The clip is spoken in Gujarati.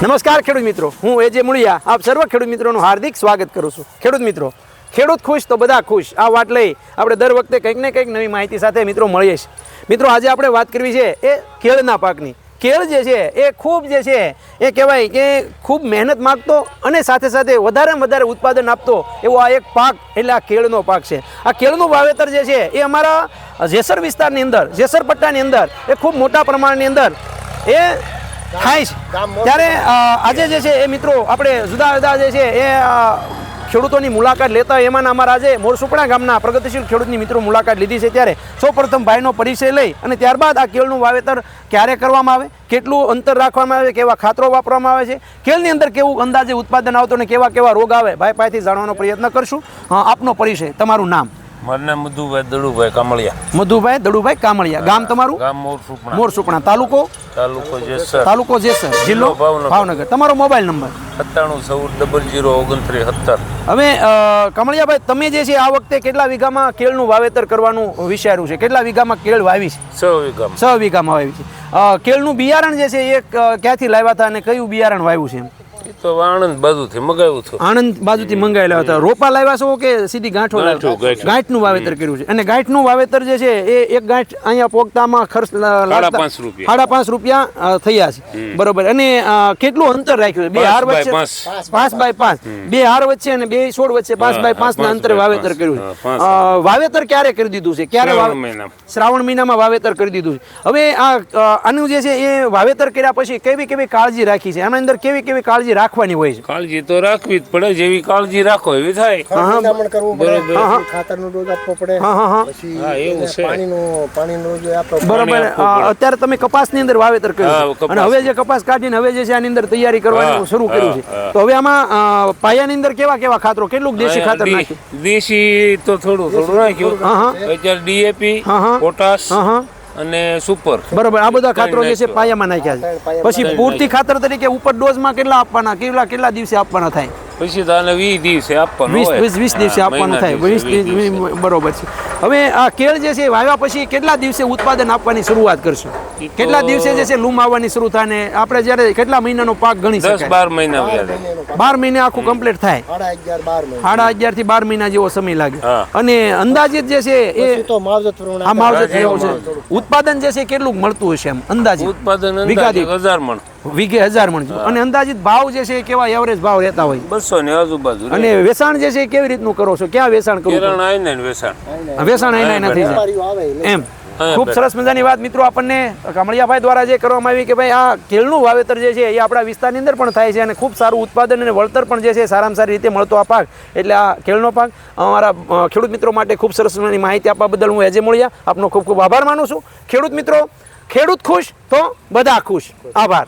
નમસ્કાર ખેડૂત મિત્રો, હું એજે મુળિયા આપ સર્વ ખેડૂત મિત્રોનું હાર્દિક સ્વાગત કરું છું। ખેડૂત મિત્રો, ખેડૂત ખુશ તો બધા ખુશ આ વાત લઈ આપણે દર વખતે કંઈક ને કંઈક નવી માહિતી સાથે મિત્રો મળીએ છીએ। મિત્રો આજે આપણે વાત કરવી છે એ કેળના પાકની। કેળ જે છે એ ખૂબ જે છે એ કહેવાય કે ખૂબ મહેનત માગતો અને સાથે સાથે વધારેમાં વધારે ઉત્પાદન આપતો એવો આ એક પાક એટલે આ કેળનો પાક છે। આ કેળનું વાવેતર જે છે એ અમારા જેસર વિસ્તારની અંદર, જેસર પટ્ટાની અંદર એ ખૂબ મોટા પ્રમાણની અંદર એ થાય છે। ત્યારે આજે જે છે એ મિત્રો આપણે જુદા જુદા જે છે એ ખેડૂતોની મુલાકાત લેતા હોય એમાંના અમારા આજે મોરસુપણા ગામના પ્રગતિશીલ ખેડૂતની મિત્રો મુલાકાત લીધી છે। ત્યારે સૌપ્રથમ ભાઈનો પરિચય લઈ અને ત્યારબાદ આ કેળનું વાવેતર ક્યારે કરવામાં આવે, કેટલું અંતર રાખવામાં આવે, કેવા ખાતરો વાપરવામાં આવે છે, કેળની અંદર કેવું અંદાજે ઉત્પાદન આવતો અને કેવા કેવા રોગ આવે ભાઈ પાસેથી જાણવાનો પ્રયત્ન કરશું। આપનો પરિચય, તમારું નામ? મારું નામ મધુભાઈ દડુભાઈ કામળિયા। મધુભાઈ દડુભાઈ કામળિયા, ગામ તમારું? ગામ મોરસુપણા। મોરસુપણા, તાલુકો? તાલુકો જેસર। તાલુકો જેસર, જિલ્લો ભાવનગર। તમારો મોબાઈલ નંબર? 9714002970। હવે કમળિયાભાઈ, તમે જે છે આ વખતે કેટલા વીઘામાં કેળનું વાવેતર કરવાનું વિચાર્યું છે? કેટલા વીઘામાં કેળ વાવી છે? 6 વીઘામાં। 6 વીઘામાં વાવી છે। કેળનું બિયારણ જે છે એ ક્યાંથી લાવ્યા હતા અને કયું બિયારણ વાવ્યું છે? એ તો આણંદ બાજુથી મંગાવ્યું હતું। આણંદ બાજુથી મંગાવેલા હતા। રોપા લાવ્યા છો કે સીધી ગાંઠો લાવ્યા? ગાંઠનું વાવેતર કર્યું છે। અને ગાંઠનું વાવેતર જે છે એ એક ગાંઠ અહીંયા પોગતામાં ખર્ચ ₹5.5 થયા છે, બરોબર। અને કેટલું અંતર રાખ્યું છે? 2 હાર વચ્ચે 5x5, 2 હાર વચ્ચે અને 2 છોડ વચ્ચે 5x5 ના અંતરે વાવેતર કર્યું છે। વાવેતર ક્યારે કરી દીધું છે? ક્યારે? શ્રાવણ મહિનામાં વાવેતર કરી દીધું છે। હવે આનું જે છે એ વાવેતર કર્યા પછી કેવી કેવી કાળજી રાખી છે? આના અંદર કેવી કેવી કાળજી રાખવાની હોય છે? કાળજી તો રાખવી જ પડે, જેવી કાળજી રાખો એવી થાય। ખાતરનો ડોઝ આપવો પડે, પછી પાણીનો ડોઝ આપવો પડે, બરોબર। અત્યારે તમે કપાસની અંદર વાવેતર કર્યું અને હવે જે કપાસ કાઢીને હવે જે છે આની અંદર તૈયારી કરવાનું શરૂ કર્યું છે, તો હવે આમાં પાયાની અંદર કેવા કેવા ખાતરો, કેટલું દેશી ખાતર નાખ્યું? દેશી તો થોડું નાખ્યું। અત્યારે ડીએપી, પોટાશ અને સુપર, બરોબર। આ બધા ખાતરો જે છે પાયામાં નાખ્યા છે। પછી પૂરતી ખાતર તરીકે ઉપર ડોઝમાં કેટલા આપવાના, કેટલા દિવસે આપવાના થાય? પછી તો આને 20 દિવસે આપવાનું હોય। 20 દિવસે આપવાનું થાય, 20 બરોબર છે। હવે આ કેળ જે છે વાવ્યા પછી કેટલા દિવસે ઉત્પાદન આપવાની શરૂઆત કરશો? કેટલા દિવસે જે છે લૂમ આવવાની શરૂ થાય ને આપણે જ્યારે કેટલા મહિનાનો પાક ગણી શકાય? 10-12 મહિના 12 મહિને આખું કમ્પ્લીટ થાય? 11.5 થી 12 મહિના જેવો સમય લાગે। અને અંદાજિત જે છે એ માવજત જેવો છે, ઉત્પાદન જે છે કેટલું મળતું હશે એમ અંદાજિત? ઉત્પાદન વીઘે 1000 મણ, વીઘે 1000 મણ। અને અંદાજિત ભાવ જે છે કેવા એવરેજ ભાવ રહેતા હોય? 200 ની આજુબાજુ। અને વેચાણ જે છે કેવી રીતનું કરો છો? ક્યાં વેચાણ કરો? કેરણ આઈને વેચાણ આઈને નથી એમ। ખૂબ સરસ મજાની વાત મિત્રો આપણને કમળિયાભાઈ દ્વારા જે કરવામાં આવી કે ભાઈ આ કેળનું વાવેતર જે છે એ આપણા વિસ્તારની અંદર પણ થાય છે અને ખૂબ સારું ઉત્પાદન અને વળતર પણ જે છે સારામાં સારી રીતે મળતો આ પાક એટલે આ કેળનો પાક। અમારા ખેડૂત મિત્રો માટે ખૂબ સરસ મજાની માહિતી આપવા બદલ હું એજે મુળિયા આપનો ખૂબ ખૂબ આભાર માનું છું। ખેડૂત મિત્રો, ખેડૂત ખુશ તો બધા ખુશ। આભાર।